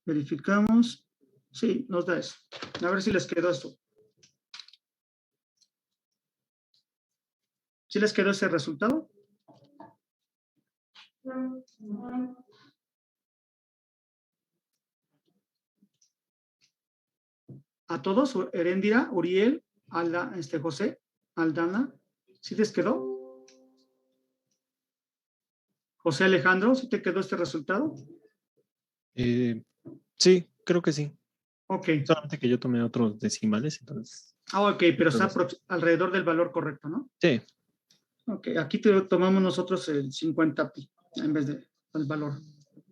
Verificamos. Sí, nos da eso. A ver si les quedó esto. ¿Sí les quedó ese resultado? A todos, Heréndira, Uriel, Alda, José, Aldana, ¿sí les quedó? José Alejandro, ¿sí te quedó este resultado? Sí, creo que sí. Ok. Solamente que yo tomé otros decimales, entonces. Ok, pero está alrededor del valor correcto, ¿no? Sí. Ok, aquí tomamos nosotros el 50 pi en vez del valor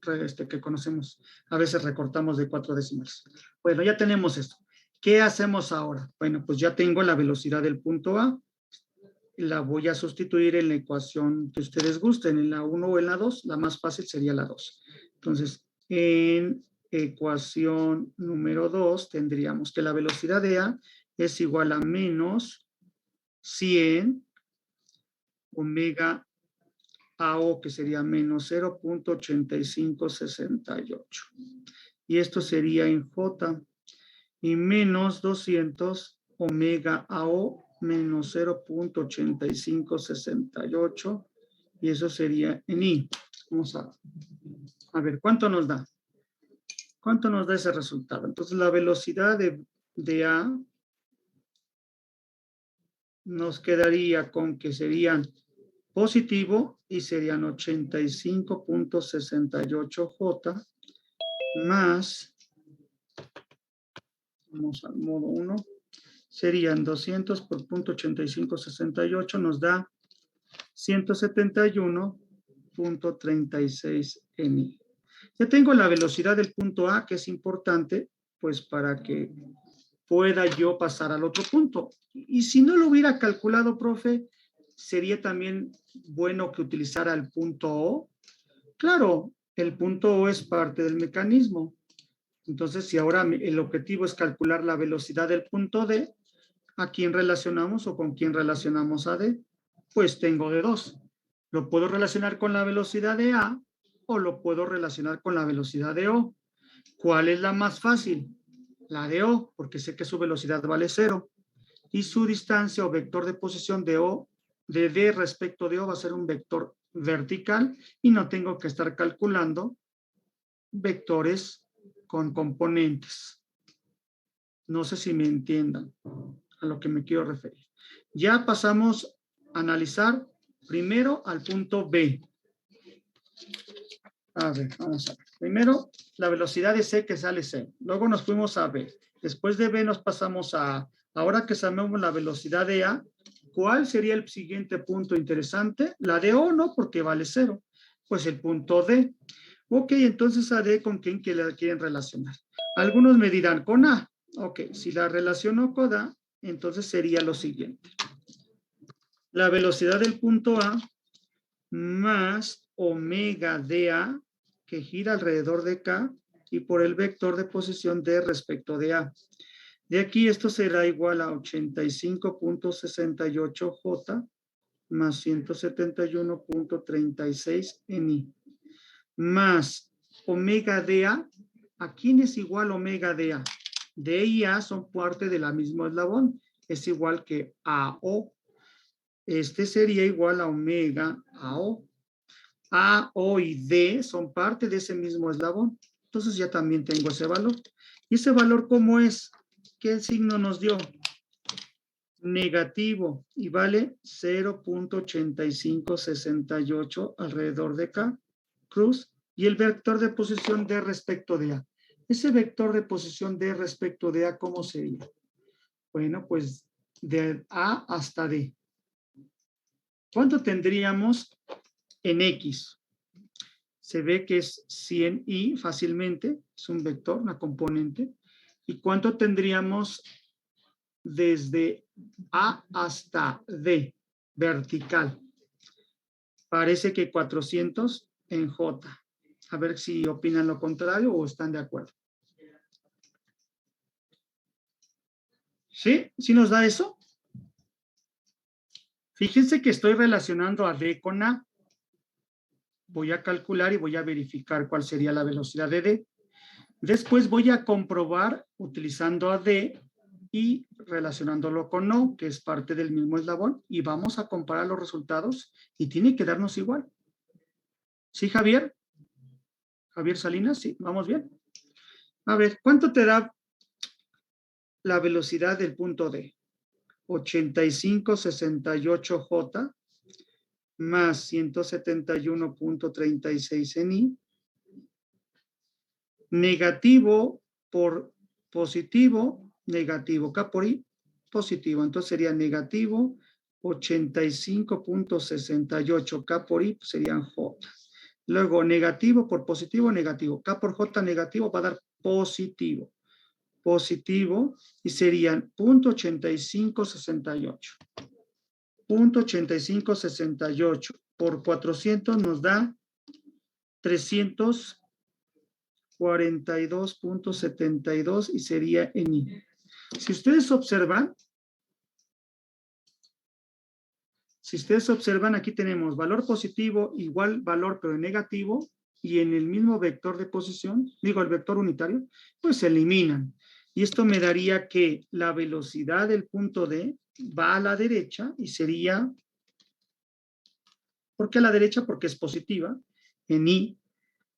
que conocemos. A veces recortamos de 4 decimales. Bueno, ya tenemos esto. ¿Qué hacemos ahora? Bueno, pues ya tengo la velocidad del punto A. La voy a sustituir en la ecuación que ustedes gusten, en la 1 o en la 2. La más fácil sería la 2. Entonces, en ecuación número 2 tendríamos que la velocidad de A es igual a menos 100 omega AO, que sería menos 0.8568. Y esto sería en J. Y menos 200 omega AO menos 0.8568. Y eso sería en I. Vamos a ver, ¿cuánto nos da? ¿Cuánto nos da ese resultado? Entonces, la velocidad de A nos quedaría con que serían positivo y serían 85.68 J más, vamos al modo 1, serían 200 por 0.8568, nos da 171.36 NI. Ya tengo la velocidad del punto A, que es importante, pues para que pueda yo pasar al otro punto. Y si no lo hubiera calculado, profe, sería también bueno que utilizara el punto O. Claro, el punto O es parte del mecanismo. Entonces, si ahora el objetivo es calcular la velocidad del punto D, ¿a quién relacionamos o con quién relacionamos a D? Pues tengo de dos. Lo puedo relacionar con la velocidad de A o lo puedo relacionar con la velocidad de O. ¿Cuál es la más fácil? La de O, porque sé que su velocidad vale 0. Y su distancia o vector de posición de O, de D respecto de O, va a ser un vector vertical y no tengo que estar calculando vectores con componentes. No sé si me entiendan a lo que me quiero referir. Ya pasamos a analizar primero al punto B. A ver, vamos a ver. Primero, la velocidad de C, que sale C. Luego nos fuimos a B. Después de B nos pasamos a A. Ahora que sabemos la velocidad de A, ¿cuál sería el siguiente punto interesante? La de O, ¿no? Porque vale 0. Pues el punto D. Ok, entonces a D, ¿con quién la quieren relacionar? Algunos me dirán con A. Ok, si la relaciono con A, entonces sería lo siguiente. La velocidad del punto A más omega dA, que gira alrededor de K, y por el vector de posición D respecto de A. De aquí esto será igual a 85.68 J más 171.36 NI, más omega dA. ¿A quién es igual omega dA? D y A son parte de la misma eslabón, es igual que AO. Este sería igual a omega AO. A, O y D son parte de ese mismo eslabón. Entonces ya también tengo ese valor. ¿Y ese valor cómo es? ¿Qué signo nos dio? Negativo, y vale 0.8568 alrededor de K, cruz, y el vector de posición D respecto de A. Ese vector de posición D respecto de A, ¿cómo sería? Bueno, pues de A hasta D. ¿Cuánto tendríamos en X? Se ve que es 100i fácilmente, es un vector, una componente. ¿Y cuánto tendríamos desde A hasta D, vertical? Parece que 400 en J. A ver si opinan lo contrario o están de acuerdo. ¿Sí? ¿Sí nos da eso? Fíjense que estoy relacionando a D con A. Voy a calcular y voy a verificar cuál sería la velocidad de D. Después voy a comprobar utilizando a D y relacionándolo con O, que es parte del mismo eslabón, y vamos a comparar los resultados y tiene que darnos igual. ¿Sí, Javier? Javier Salinas, sí, ¿vamos bien? A ver, ¿cuánto te da la velocidad del punto D? 8568J más 171.36 en I, negativo por positivo, negativo, K por I, positivo. Entonces sería negativo 85.68, K por I serían J. Luego negativo por positivo, negativo. K por J negativo va a dar positivo. Positivo y serían 0.8568. 0.8568 por 400 nos da 342.72 y sería en I. Si ustedes observan, aquí tenemos valor positivo igual valor pero negativo y en el mismo vector de posición, digo el vector unitario, pues se eliminan. Y esto me daría que la velocidad del punto D va a la derecha y sería, ¿por qué a la derecha? Porque es positiva, en I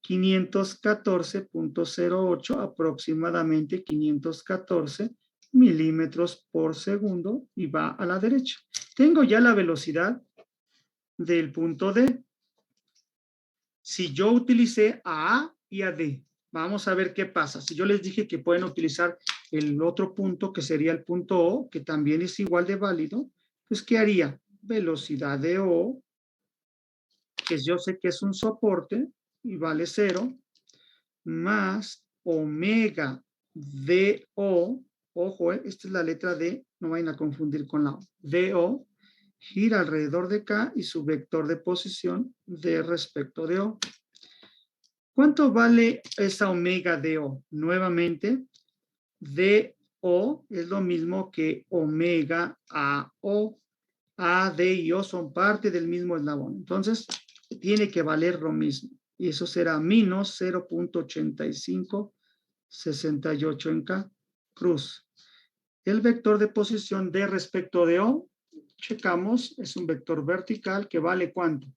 514.08, aproximadamente 514 milímetros por segundo y va a la derecha. Tengo ya la velocidad del punto D. Si yo utilicé a A y a D, vamos a ver qué pasa. Si yo les dije que pueden utilizar el otro punto, que sería el punto O, que también es igual de válido, pues ¿qué haría? Velocidad de O, que yo sé que es un soporte y vale 0, más omega DO, ojo, esta es la letra D, no vayan a confundir con la O, DO, gira alrededor de K y su vector de posición D respecto de O. ¿Cuánto vale esa omega DO? Nuevamente, DO es lo mismo que omega AO. A, D y O son parte del mismo eslabón. Entonces, tiene que valer lo mismo. Y eso será menos 0.8568 en K, cruz. El vector de posición D respecto de O, checamos, es un vector vertical que vale ¿cuánto?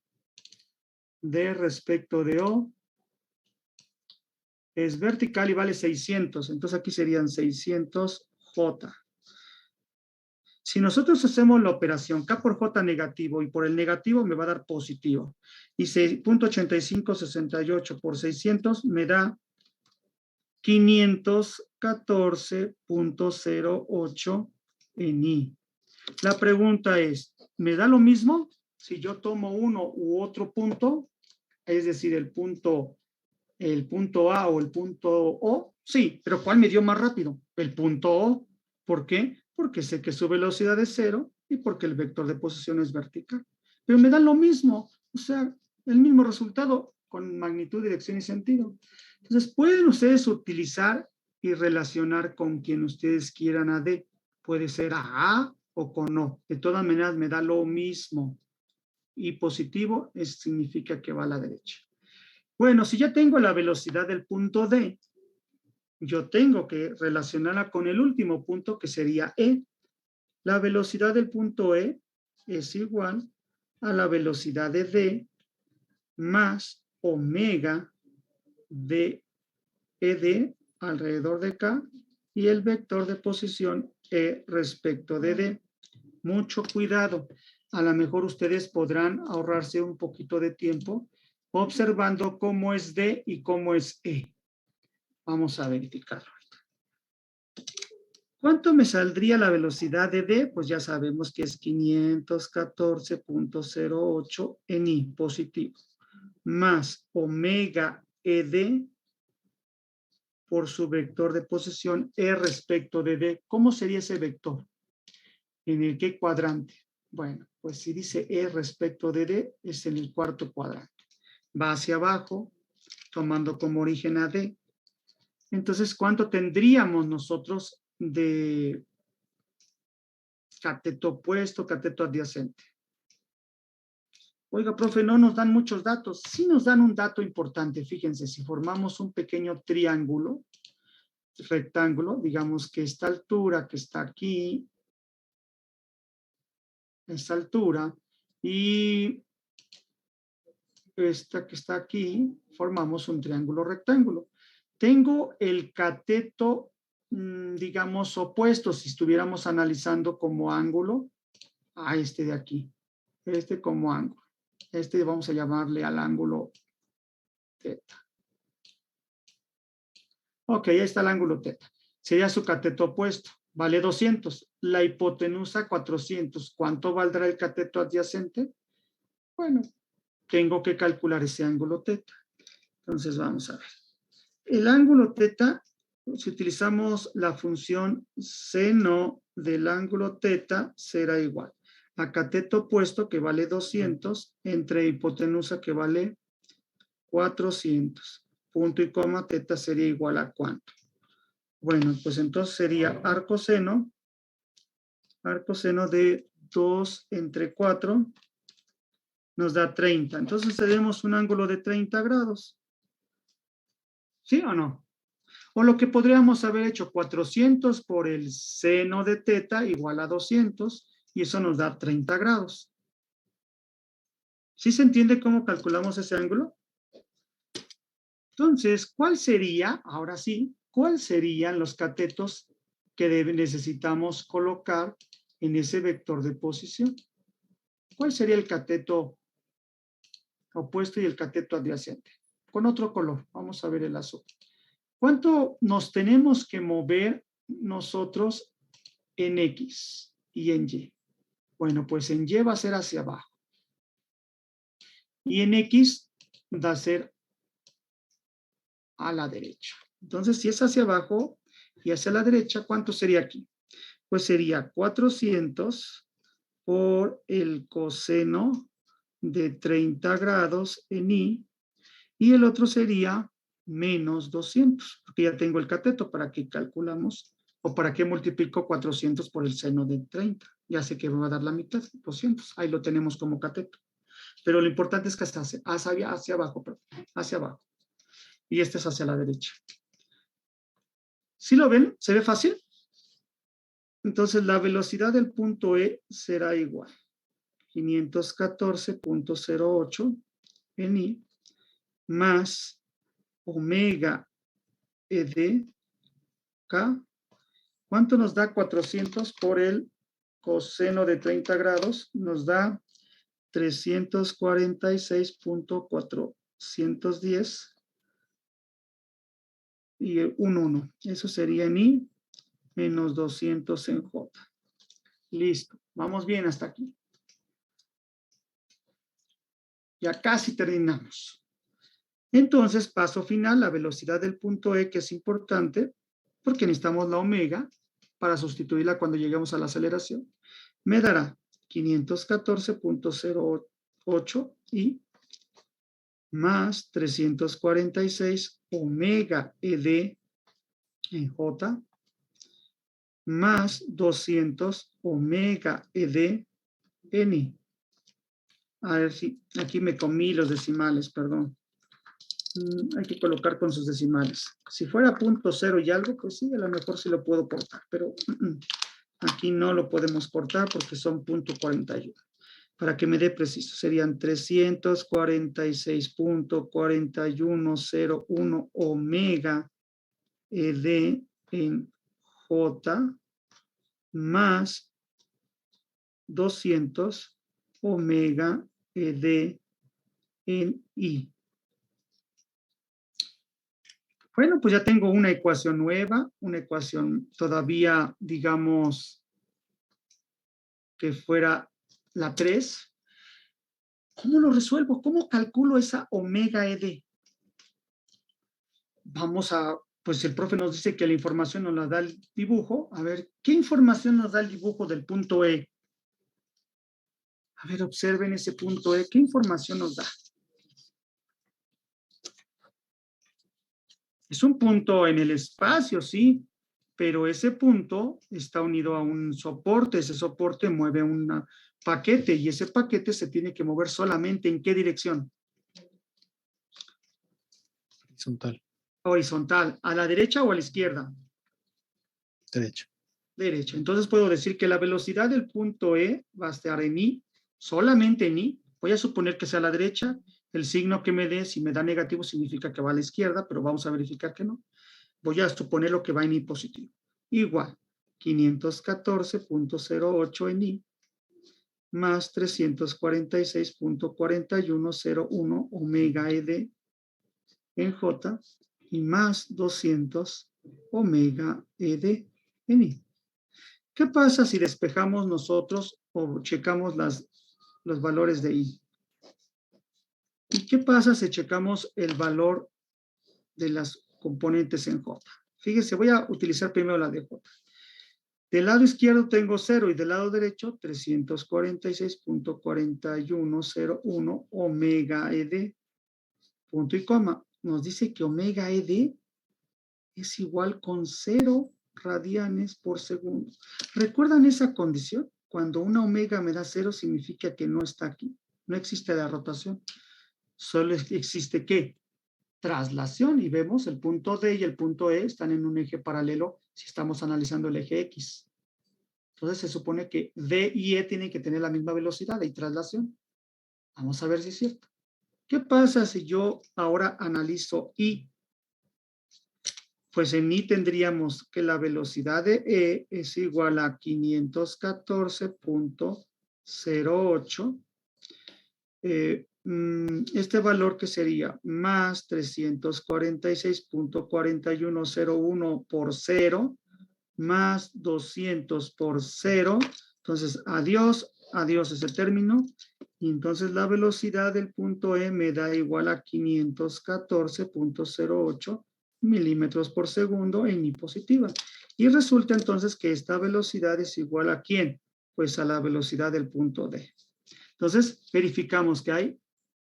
D respecto de O es vertical y vale 600. Entonces aquí serían 600J. Si nosotros hacemos la operación K por J negativo y por el negativo me va a dar positivo. Y 0.8568 por 600 me da 514.08 en I. La pregunta es, ¿me da lo mismo si yo tomo uno u otro punto? Es decir, el punto A o el punto O. Sí, pero ¿cuál me dio más rápido? El punto O. ¿Por qué? Porque sé que su velocidad es 0 y porque el vector de posición es vertical. Pero me da lo mismo, o sea, el mismo resultado con magnitud, dirección y sentido. Entonces, pueden ustedes utilizar y relacionar con quien ustedes quieran a D. Puede ser a A o con O. De todas maneras, me da lo mismo. Y positivo significa que va a la derecha. Bueno, si ya tengo la velocidad del punto D, yo tengo que relacionarla con el último punto que sería E. La velocidad del punto E es igual a la velocidad de D más omega de ED alrededor de K y el vector de posición E respecto de D. Mucho cuidado. A lo mejor ustedes podrán ahorrarse un poquito de tiempo observando cómo es D y cómo es E. Vamos a verificarlo. ¿Cuánto me saldría la velocidad de D? Pues ya sabemos que es 514.08 en I positivo, más omega ED por su vector de posición E respecto de D. ¿Cómo sería ese vector? ¿En el qué cuadrante? Bueno, pues si dice E respecto de D, es en el cuarto cuadrante. Va hacia abajo, tomando como origen a D. Entonces, ¿cuánto tendríamos nosotros de cateto opuesto, cateto adyacente? Oiga, profe, no nos dan muchos datos. Sí nos dan un dato importante. Fíjense, si formamos un pequeño triángulo, rectángulo, digamos que esta altura que está aquí, esta altura, y esta que está aquí, formamos un triángulo rectángulo. Tengo el cateto, digamos, opuesto, si estuviéramos analizando como ángulo a este de aquí. Este como ángulo. Este vamos a llamarle al ángulo teta. Ok, ahí está el ángulo teta. Sería su cateto opuesto. Vale 200. La hipotenusa 400. ¿Cuánto valdrá el cateto adyacente? Bueno, tengo que calcular ese ángulo teta. Entonces vamos a ver. El ángulo teta, si utilizamos la función seno del ángulo teta, será igual a cateto opuesto, que vale 200, entre hipotenusa, que vale 400. Punto y coma, teta sería igual a ¿cuánto? Bueno, pues entonces sería arco seno de 2 entre 4 nos da 30. Entonces tenemos un ángulo de 30 grados. ¿Sí o no? O lo que podríamos haber hecho, 400 por el seno de teta igual a 200, y eso nos da 30 grados. ¿Sí se entiende cómo calculamos ese ángulo? Entonces, ¿cuál sería, ahora sí, cuál serían los catetos que necesitamos colocar en ese vector de posición? ¿Cuál sería el cateto opuesto y el cateto adyacente? Con otro color, vamos a ver el azul. ¿Cuánto nos tenemos que mover nosotros en X y en Y? Bueno, pues en Y va a ser hacia abajo. Y en X va a ser a la derecha. Entonces, si es hacia abajo y hacia la derecha, ¿cuánto sería aquí? Pues sería 400 por el coseno de 30 grados en Y, y el otro sería menos 200, porque ya tengo el cateto. ¿Para qué calculamos? ¿O para qué multiplico 400 por el seno de 30? Ya sé que me va a dar la mitad, 200. Ahí lo tenemos como cateto. Pero lo importante es que hacia abajo, perdón, hacia abajo. Y este es hacia la derecha. ¿Sí lo ven? ¿Se ve fácil? Entonces, la velocidad del punto E será igual. 514.08 en I más omega ED K. ¿Cuánto nos da 400 por el coseno de 30 grados? Nos da 346.410 y un 1. Eso sería en I menos 200 en J. Listo. Vamos bien hasta aquí. Ya casi terminamos. Entonces, paso final, la velocidad del punto E, que es importante, porque necesitamos la omega para sustituirla cuando lleguemos a la aceleración, me dará 514.08 y más 346 omega ED en J más 200 omega ED en I. A ver si aquí me comí los decimales, perdón. Hay que colocar con sus decimales. Si fuera 0.0 y algo, pues sí, a lo mejor sí lo puedo cortar, pero aquí no lo podemos cortar porque son 0.41. Para que me dé preciso, serían 346.4101 omega ED en J más 200 omega ED en I. Bueno, pues ya tengo una ecuación nueva, una ecuación todavía, digamos, que fuera la 3. ¿Cómo lo resuelvo? ¿Cómo calculo esa omega ED? Vamos a, pues el profe nos dice que la información nos la da el dibujo. A ver, ¿qué información nos da el dibujo del punto E? A ver, observen ese punto E. ¿Qué información nos da? Es un punto en el espacio, ¿sí? pero ese punto está unido a un soporte, ese soporte mueve un paquete y ese paquete se tiene que mover solamente ¿en qué dirección? Horizontal. Horizontal, ¿a la derecha o a la izquierda? Derecho. Derecha. Entonces puedo decir que la velocidad del punto E va a estar en I, solamente en I. Voy a suponer que sea a la derecha. El signo que me dé, si me da negativo, significa que va a la izquierda, pero vamos a verificar que no. Voy a suponer lo que va en I positivo. Igual, 514.08 en I más 346.4101 omega ED en J y más 200 omega ED en I. ¿Qué pasa si despejamos nosotros o checamos los valores de I? ¿Y qué pasa si checamos el valor de las componentes en J? Fíjese, voy a utilizar primero la de J. Del lado izquierdo tengo 0 y del lado derecho 346.4101 omega ED, punto y coma. Nos dice que omega ED es igual con 0 radianes por segundo. ¿Recuerdan esa condición? Cuando una omega me da 0 significa que no está aquí. No existe la rotación. Solo existe ¿qué? Traslación. Y vemos el punto D y el punto E están en un eje paralelo si estamos analizando el eje X. Entonces se supone que D y E tienen que tener la misma velocidad y traslación. Vamos a ver si es cierto. ¿Qué pasa si yo ahora analizo I? Pues en I tendríamos que la velocidad de E es igual a 514.08. Este valor que sería más 346.4101 por 0 más 200 por 0. Entonces, adiós, adiós ese término. Y entonces la velocidad del punto E me da igual a 514.08 milímetros por segundo en I positiva. Y resulta entonces que esta velocidad es igual a ¿quién? Pues a la velocidad del punto D. Entonces, verificamos que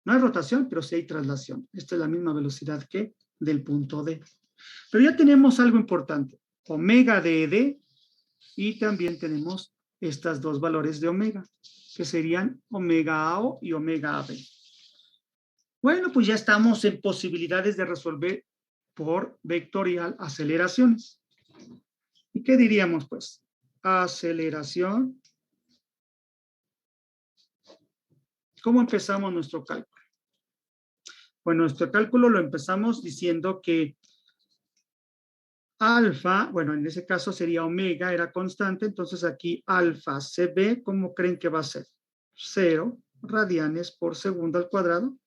no hay rotación, pero sí hay traslación. Esta es la misma velocidad que del punto D. Pero ya tenemos algo importante. Omega de D y también tenemos estas dos valores de omega, que serían omega AO y omega AB. Bueno, pues ya estamos en posibilidades de resolver por vectorial aceleraciones. ¿Y qué diríamos, pues? Aceleración. ¿Cómo empezamos nuestro cálculo? Bueno, nuestro cálculo lo empezamos diciendo que alfa, bueno, en ese caso sería omega, era constante, entonces aquí alfa CB, ¿cómo creen que va a ser? 0 radianes por segundo al cuadrado.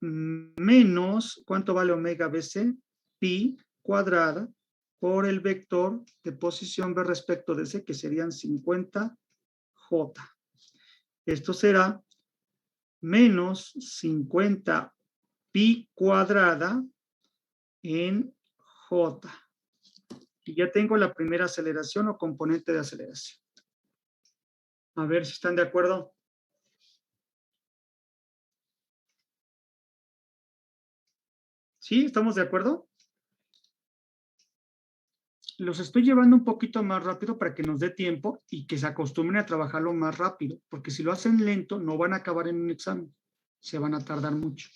menos, ¿cuánto vale omega BC? Pi cuadrada por el vector de posición B respecto de C, que serían 50J. Esto será menos 50 pi cuadrada en J. Y ya tengo la primera aceleración o componente de aceleración. A ver si están de acuerdo. ¿Sí? ¿Estamos de acuerdo? Los estoy llevando un poquito más rápido para que nos dé tiempo y que se acostumbren a trabajarlo más rápido, porque si lo hacen lento no van a acabar en un examen, se van a tardar mucho.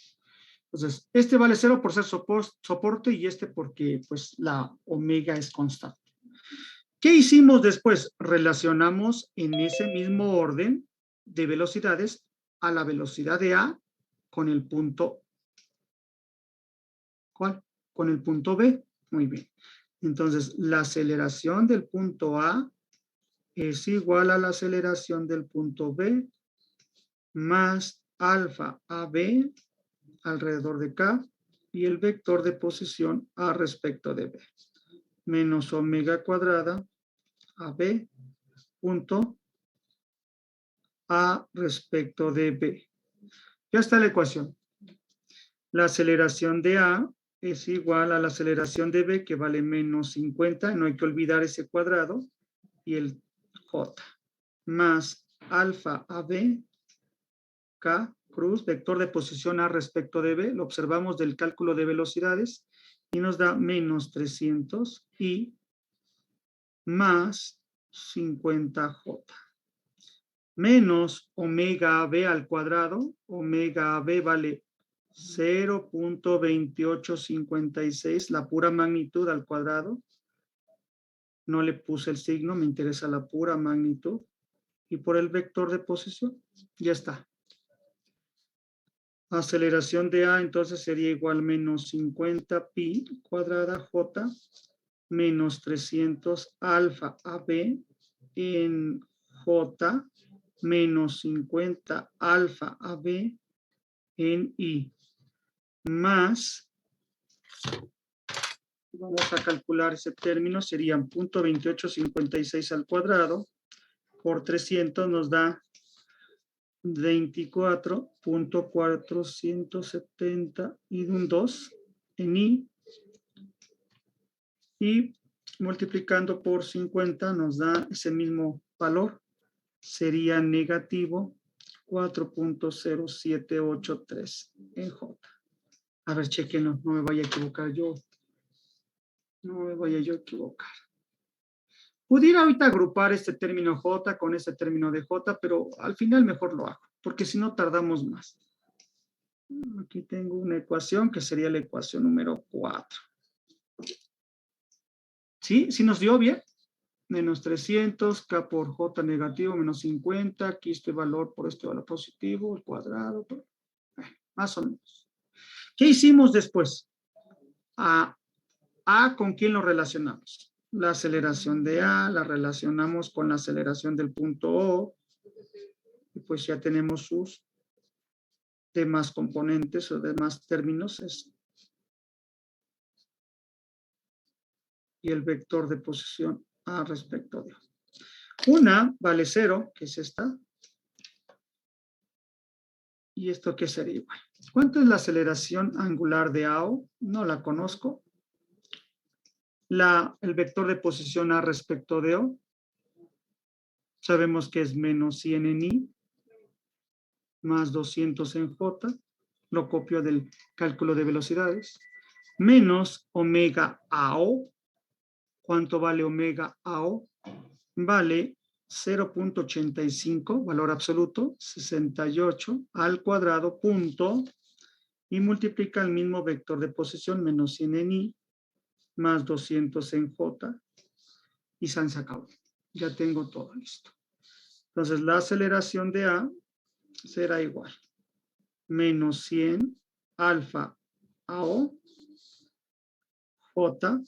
Entonces, este vale 0 por ser soporte y este porque pues la omega es constante. ¿Qué hicimos después? Relacionamos en ese mismo orden de velocidades a la velocidad de A con el punto, ¿cuál? Con el punto B. Muy bien. Entonces, la aceleración del punto A es igual a la aceleración del punto B más alfa AB alrededor de K y el vector de posición A respecto de B menos omega cuadrada AB punto A respecto de B. Ya está la ecuación. La aceleración de A es igual a la aceleración de B, que vale menos 50, no hay que olvidar ese cuadrado, y el J, más alfa AB, K, cruz, vector de posición A respecto de B, lo observamos del cálculo de velocidades, y nos da menos 300 y más 50J. Menos omega AB al cuadrado, omega AB vale 0.2856, la pura magnitud al cuadrado. No le puse el signo, me interesa la pura magnitud. Y por el vector de posición, ya está. Aceleración de A entonces sería igual menos 50 pi cuadrada J menos 300 alfa AB en J menos 50 alfa AB en I más, vamos a calcular ese término, serían 0.2856 al cuadrado por 300 nos da 24.470 y un 2 en I, y multiplicando por 50 nos da ese mismo valor, sería negativo 4.0783 en J. A ver, chequenlo, no me vaya a equivocar yo. No me vaya yo a equivocar. Pudiera ahorita agrupar este término J con este término de J, pero al final mejor lo hago, porque si no tardamos más. Aquí tengo una ecuación que sería la ecuación número 4. ¿Sí? ¿Sí nos dio bien? Menos 300, K por J negativo, menos 50, aquí este valor por este valor positivo, el cuadrado, más o menos. ¿Qué hicimos después? A ¿con quién lo relacionamos? La aceleración de A la relacionamos con la aceleración del punto O, y pues ya tenemos sus demás componentes o demás términos, y el vector de posición A respecto de O. Una vale 0, que es esta, y esto que sería igual. ¿Cuánto es la aceleración angular de AO? No la conozco. El vector de posición A respecto de O, sabemos que es menos 100 en I, más 200 en J, lo copio del cálculo de velocidades, menos omega AO. ¿Cuánto vale omega AO? Vale 0.85, valor absoluto, 68 al cuadrado, punto, y multiplica el mismo vector de posición, menos 100 en I, más 200 en J, y se acabó. Ya tengo todo listo. Entonces, la aceleración de A será igual. Menos 100 alfa AO J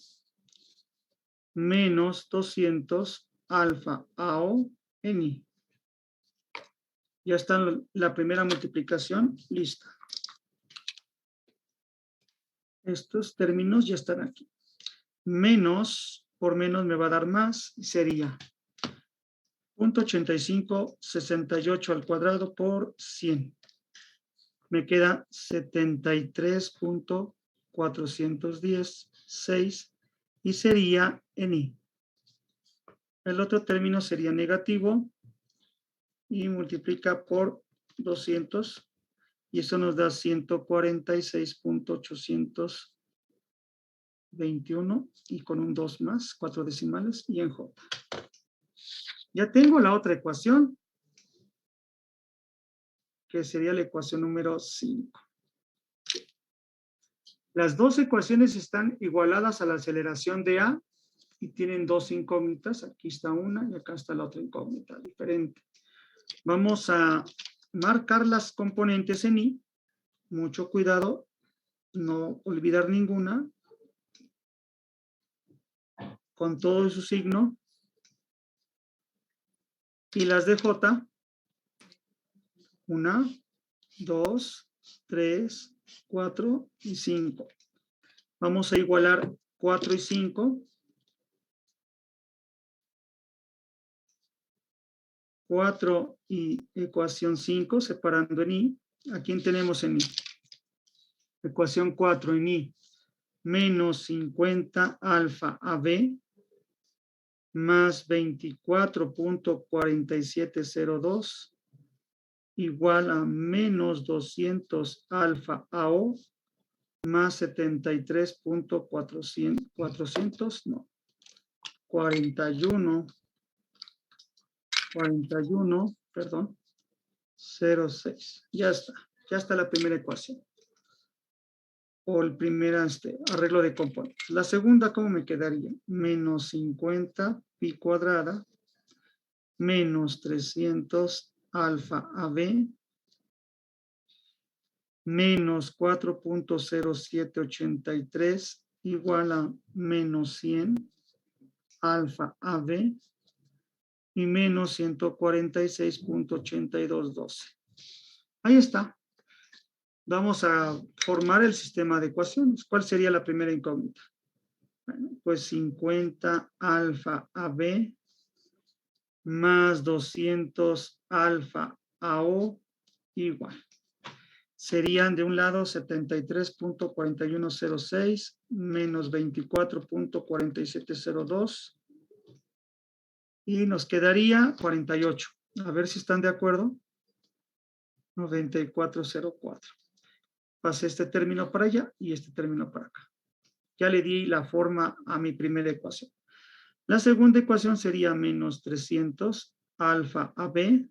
menos 200 alfa AO en I. Ya está la primera multiplicación lista. Estos términos ya están aquí. Menos, por menos me va a dar más, y sería 0.8568 al cuadrado por 100. Me queda 73.410, y sería en I. El otro término sería negativo y multiplica por 200, y eso nos da 146.821, y con un 2 más, 4 decimales, y en J. Ya tengo la otra ecuación, que sería la ecuación número 5. Las dos ecuaciones están igualadas a la aceleración de A y tienen dos incógnitas. Aquí está una y acá está la otra incógnita diferente. Vamos a marcar las componentes en I. Mucho cuidado, no olvidar ninguna. Con todo su signo. Y las de J. 1, 2, 3, 4 y 5. Vamos a igualar 4 y 5. 4 y ecuación 5, separando en I. ¿A quién tenemos en I? Ecuación 4 en I. Menos 50 alfa AB más 24.4702 igual a menos 200 alfa AO más 73.400, no, 41, perdón, 0,6. Ya está la primera ecuación. O el primer arreglo de componentes. La segunda, ¿cómo me quedaría? Menos 50 pi cuadrada menos 300 alfa AB menos 4.0783 igual a menos 100 alfa AB y menos 146.8212. Ahí está. Vamos a formar el sistema de ecuaciones. ¿Cuál sería la primera incógnita? Bueno, pues 50 alfa AB más 200 alfa AO igual. Serían de un lado 73.4106 menos 24.4702 y nos quedaría 48. A ver si están de acuerdo. 9404. Pasé este término para allá y este término para acá. Ya le di la forma a mi primera ecuación. La segunda ecuación sería menos 300 alfa AB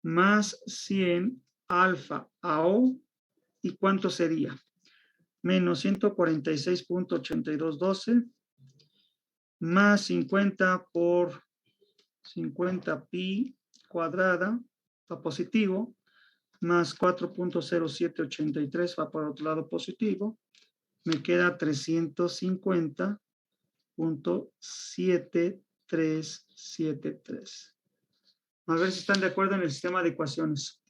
más 100 alfa AO. ¿Y cuánto sería? Menos 146.8212 más 50 por 50 pi cuadrada, va positivo, más 4.0783 va por otro lado positivo, me queda 350.7373. A ver si están de acuerdo en el sistema de ecuaciones.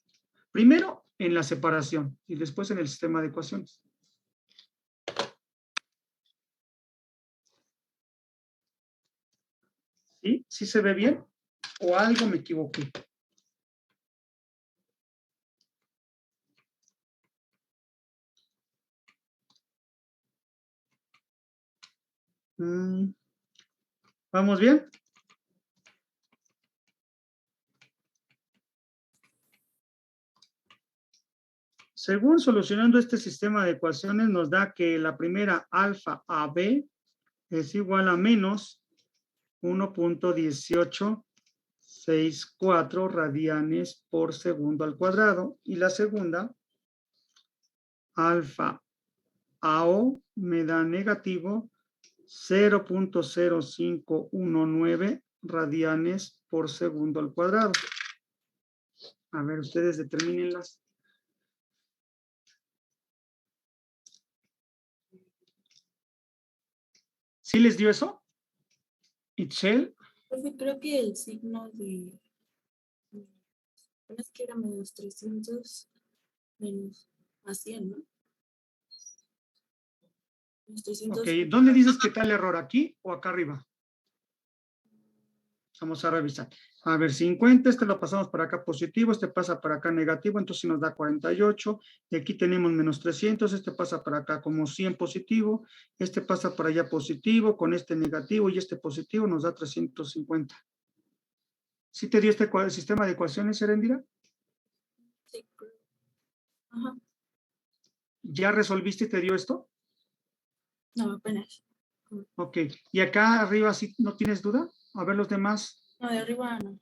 Primero en la separación y después en el sistema de ecuaciones. ¿Sí? ¿Sí se ve bien? ¿O algo me equivoqué? ¿Vamos bien? Según solucionando este sistema de ecuaciones, nos da que la primera alfa AB es igual a menos 1.1864 radianes por segundo al cuadrado. Y la segunda, alfa AO, me da negativo 0.0519 radianes por segundo al cuadrado. A ver, ustedes determínenlas. ¿Sí les dio eso? ¿Itzel? Creo que el signo de... Es que era menos 300 menos a 100, ¿no? Los 300. Ok, ¿dónde dices que está el error? ¿Aquí o acá arriba? Vamos a revisar. A ver, 50, este lo pasamos para acá positivo, este pasa para acá negativo, entonces nos da 48. Y aquí tenemos menos 300, este pasa para acá como 100 positivo, este pasa para allá positivo, con este negativo y este positivo nos da 350. ¿Sí te dio este sistema de ecuaciones, Erendira? Sí, creo. Ajá. ¿Ya resolviste y te dio esto? No, apenas. Ok. ¿Y acá arriba sí no tienes duda? A ver los demás. No, de arriba no.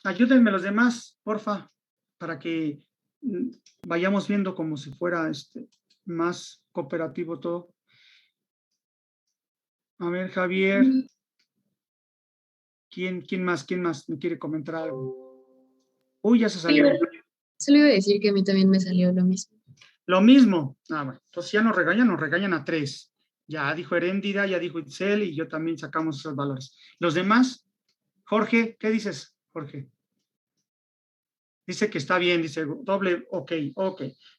Ayúdenme los demás, porfa, para que vayamos viendo como si fuera más cooperativo todo. A ver, Javier. ¿Quién más me quiere comentar algo? Uy, ya se salió. Solo iba a decir que a mí también me salió lo mismo. Lo mismo. Ah, bueno, entonces ya nos regañan a 3. Ya dijo Heréndira, ya dijo Itzel y yo también sacamos esos valores. Los demás, Jorge, ¿qué dices, Jorge? Dice que está bien, dice doble, ok.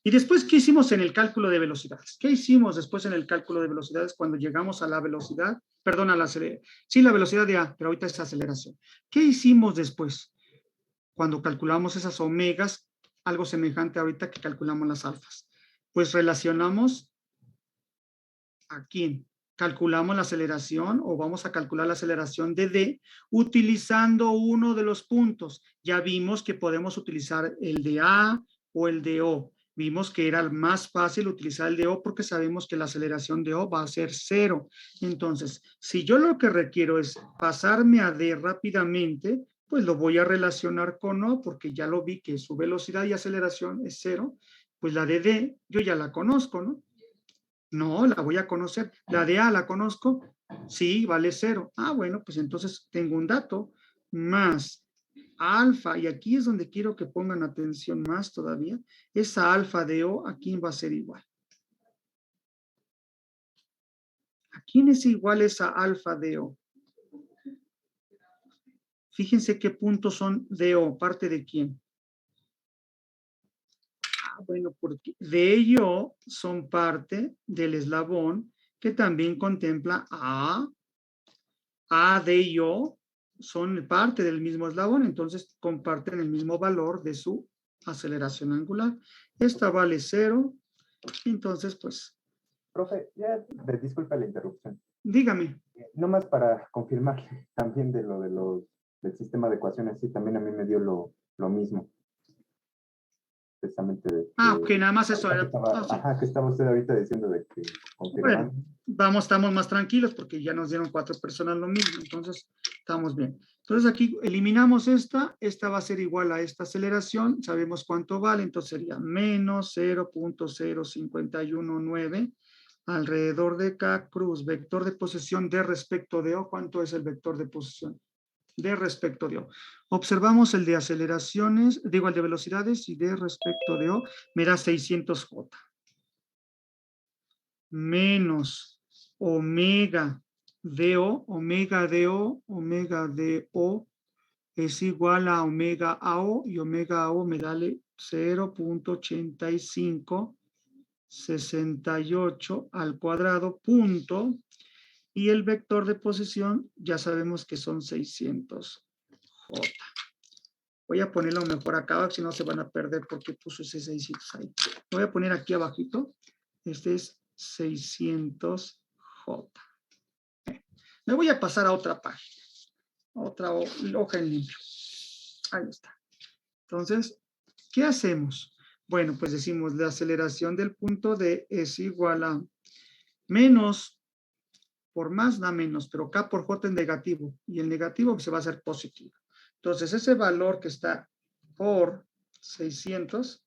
Y después, ¿qué hicimos en el cálculo de velocidades? ¿Qué hicimos después en el cálculo de velocidades cuando llegamos a la velocidad? Perdón, a la aceleración. Sí, la velocidad de A, pero ahorita es aceleración. ¿Qué hicimos después? Cuando calculamos esas omegas, algo semejante ahorita que calculamos las alfas. Pues relacionamos a quién. Calculamos la aceleración o vamos a calcular la aceleración de D utilizando uno de los puntos. Ya vimos que podemos utilizar el de A o el de O. Vimos que era más fácil utilizar el de O porque sabemos que la aceleración de O va a ser 0. Entonces, si yo lo que requiero es pasarme a D rápidamente, pues lo voy a relacionar con O porque ya lo vi que su velocidad y aceleración es 0. Pues la de D yo ya la conozco, ¿no? No, la voy a conocer. La de A la conozco. Sí, vale 0. Ah, bueno, pues entonces tengo un dato más alfa, y aquí es donde quiero que pongan atención más todavía. Esa alfa de O, ¿a quién va a ser igual? ¿A quién es igual esa alfa de O? Fíjense qué puntos son de O, ¿parte de quién? Bueno, porque de ello son parte del eslabón que también contempla A, D y O son parte del mismo eslabón, entonces comparten el mismo valor de su aceleración angular. Esta vale 0, entonces pues... Profe, ya, disculpa la interrupción. Dígame. Nomás para confirmar también del sistema de ecuaciones, sí, también a mí me dio lo mismo. Precisamente de que, Ok, nada más eso. que estaba usted ahorita diciendo de que confirmando. Bueno, estamos más tranquilos porque ya nos dieron 4 personas lo mismo, entonces estamos bien. Entonces aquí eliminamos esta va a ser igual a esta aceleración, sabemos cuánto vale, entonces sería menos 0.0519 alrededor de K cruz, vector de posición de respecto de O. ¿Cuánto es el vector de posición de respecto de O? Observamos el de aceleraciones, digo el de velocidades, y de respecto de O me da 600J. Menos omega de O, omega de O es igual a omega AO, y omega AO me da 0.8568 al cuadrado, punto, y el vector de posición ya sabemos que son 600J. Voy a ponerlo mejor acá, si no se van a perder porque puso ese 600 ahí. Lo voy a poner aquí abajito. Este es 600J. Me voy a pasar a otra página. Otra hoja en limpio. Ahí está. Entonces, ¿qué hacemos? Bueno, pues decimos la aceleración del punto D es igual a menos, por más da menos, pero K por J es negativo, y el negativo se va a hacer positivo. Entonces, ese valor que está por 600,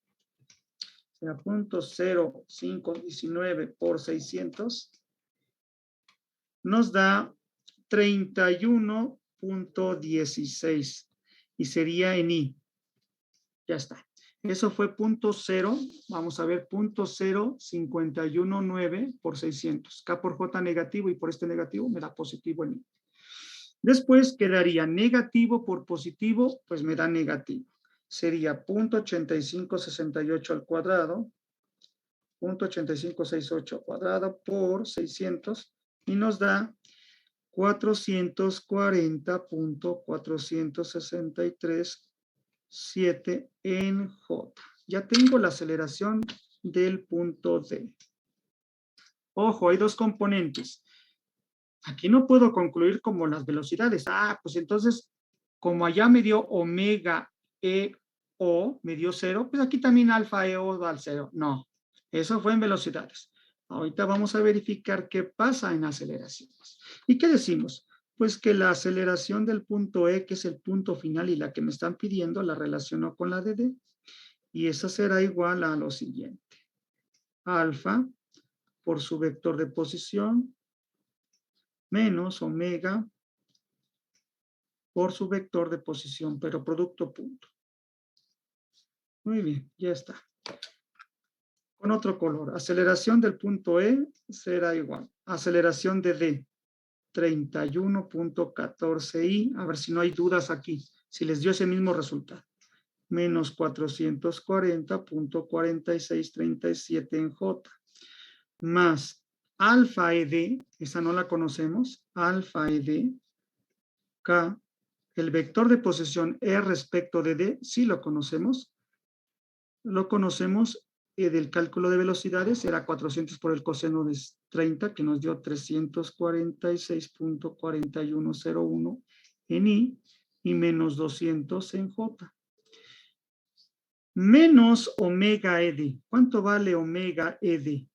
será 0.0519 por 600, nos da 31.16 y sería en I. Ya está. Eso fue 0.0, vamos a ver, 0.0519 por 600. K por J negativo y por este negativo me da positivo en I. Después quedaría negativo por positivo, pues me da negativo. Sería 0.8568 al cuadrado .8568 cuadrado por 600 y nos da 440.463.7 en J. Ya tengo la aceleración del punto D. Ojo, hay dos componentes. Aquí no puedo concluir como las velocidades. Pues entonces, como allá me dio omega E O, me dio 0, pues aquí también alfa E O va al 0. No, eso fue en velocidades. Ahorita vamos a verificar qué pasa en aceleraciones. ¿Y qué decimos? Pues que la aceleración del punto E, que es el punto final y la que me están pidiendo, la relaciono con la de D. Y esa será igual a lo siguiente. Alfa por su vector de posición menos omega por su vector de posición, pero producto punto. Muy bien, ya está. Con otro color, aceleración del punto E será igual. Aceleración de D, 31.14i. A ver si no hay dudas aquí. Si les dio ese mismo resultado. Menos 440.4637 en J. Más alfa ED, esa no la conocemos. Alfa ED, K. El vector de posición E respecto de D, sí lo conocemos. Lo conocemos del cálculo de velocidades, era 400 por el coseno de 30, que nos dio 346.4101 en I, y menos 200 en J. Menos omega ED. ¿Cuánto vale omega ED?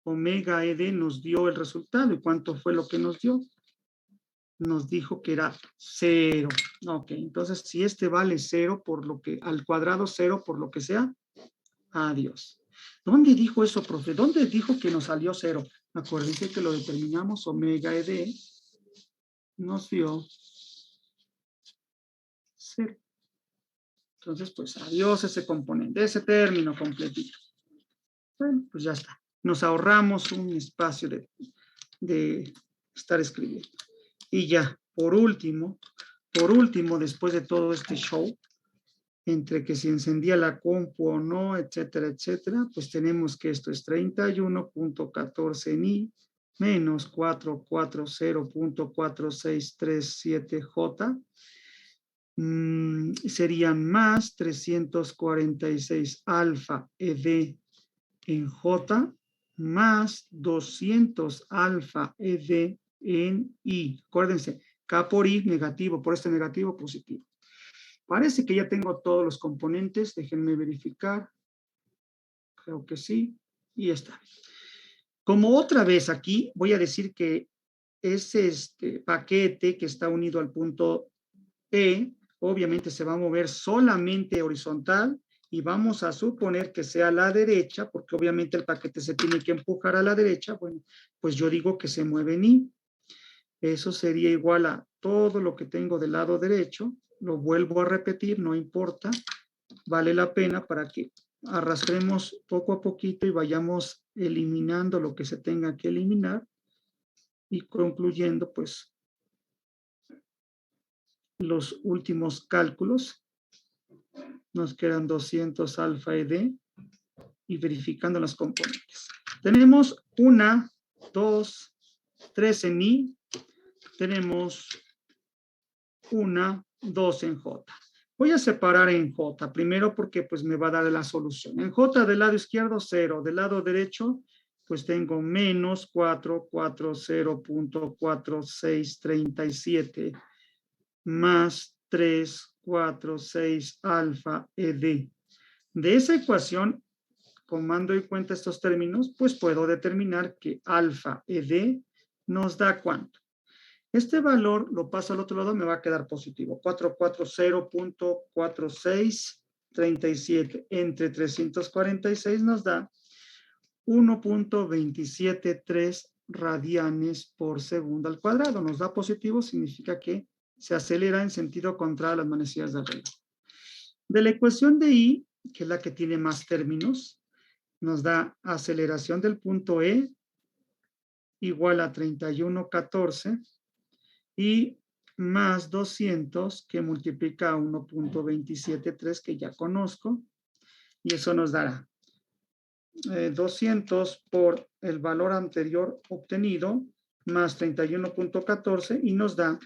Omega ED nos dio el resultado. ¿Y cuánto fue lo que nos dio? Nos dijo que era 0. Ok, entonces si este vale 0 por lo que, al cuadrado 0 por lo que sea, adiós. ¿Dónde dijo eso, profe? ¿Dónde dijo que nos salió 0? Acuérdense que lo determinamos, omega ED nos dio 0. Entonces, pues adiós ese componente, ese término completito. Bueno, pues ya está. Nos ahorramos un espacio de estar escribiendo. Y ya, por último, después de todo este show, entre que si encendía la compu o no, etcétera, etcétera, pues tenemos que esto es 31.14 en I menos 440.4637J, serían más 346 alfa ED en J, más 200 alfa ED en I. Acuérdense, K por I negativo, por este negativo positivo. Parece que ya tengo todos los componentes, déjenme verificar. Creo que sí, y está. Como otra vez aquí, voy a decir que es este paquete que está unido al punto E, obviamente se va a mover solamente horizontal, y vamos a suponer que sea a la derecha, porque obviamente el paquete se tiene que empujar a la derecha. Bueno, pues yo digo que se mueve en I. Eso sería igual a todo lo que tengo del lado derecho. Lo vuelvo a repetir, no importa. Vale la pena para que arrastremos poco a poquito y vayamos eliminando lo que se tenga que eliminar. Y concluyendo, pues, los últimos cálculos. Nos quedan 200 alfa ED y verificando los componentes. Tenemos 1, 2, 3 en I. Tenemos 1, 2 en J. Voy a separar en J, primero porque pues me va a dar la solución. En J del lado izquierdo 0, del lado derecho pues tengo menos 440.4637 más 346 alfa ED. De esa ecuación, tomando en cuenta estos términos, pues puedo determinar que alfa ED nos da ¿cuánto? Este valor lo paso al otro lado, me va a quedar positivo. 440.4637 entre 346 nos da 1.273 radianes por segundo al cuadrado. Nos da positivo, significa que se acelera en sentido contrario a las manecillas del reloj. De la ecuación de I, que es la que tiene más términos, nos da aceleración del punto E igual a 31.14 y más 200 que multiplica a 1.273 que ya conozco, y eso nos dará 200 por el valor anterior obtenido, más 31.14, y nos da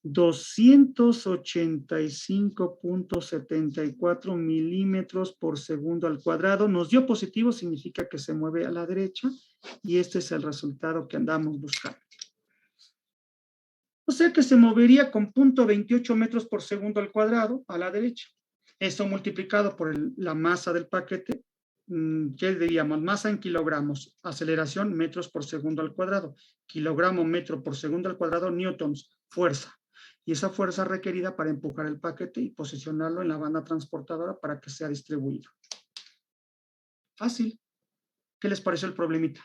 285.74 milímetros por segundo al cuadrado. Nos dio positivo, significa que se mueve a la derecha, y este es el resultado que andamos buscando. O sea que se movería con 0.28 metros por segundo al cuadrado a la derecha. Esto multiplicado por la masa del paquete, ¿qué diríamos? Masa en kilogramos, aceleración metros por segundo al cuadrado, kilogramo metro por segundo al cuadrado, newtons, fuerza. Y esa fuerza requerida para empujar el paquete y posicionarlo en la banda transportadora para que sea distribuido. Fácil. ¿Qué les pareció el problemita?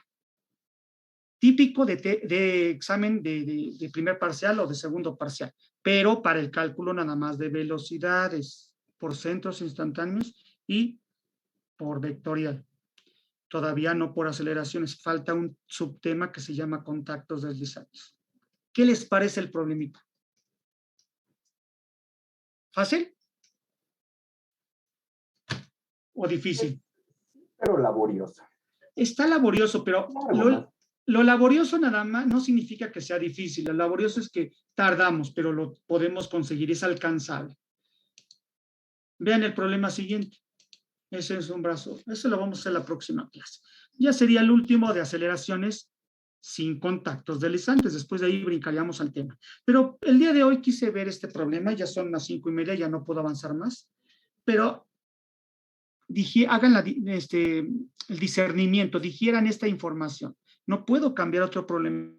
Típico de examen de primer parcial o de segundo parcial, pero para el cálculo nada más de velocidades por centros instantáneos y por vectorial. Todavía no por aceleraciones. Falta un subtema que se llama contactos deslizantes. ¿Qué les parece el problemita? ¿Fácil? ¿O difícil? Pero laborioso. Está laborioso, pero lo laborioso nada más no significa que sea difícil. Lo laborioso es que tardamos, pero lo podemos conseguir, es alcanzable. Vean el problema siguiente. Ese es un brazo. Eso lo vamos a hacer la próxima clase. Ya sería el último de aceleraciones sin contactos deslizantes. Después de ahí brincaríamos al tema. Pero el día de hoy quise ver este problema. Ya son las 5:30, ya no puedo avanzar más. Pero hagan el discernimiento, digieran esta información. No puedo cambiar otro problema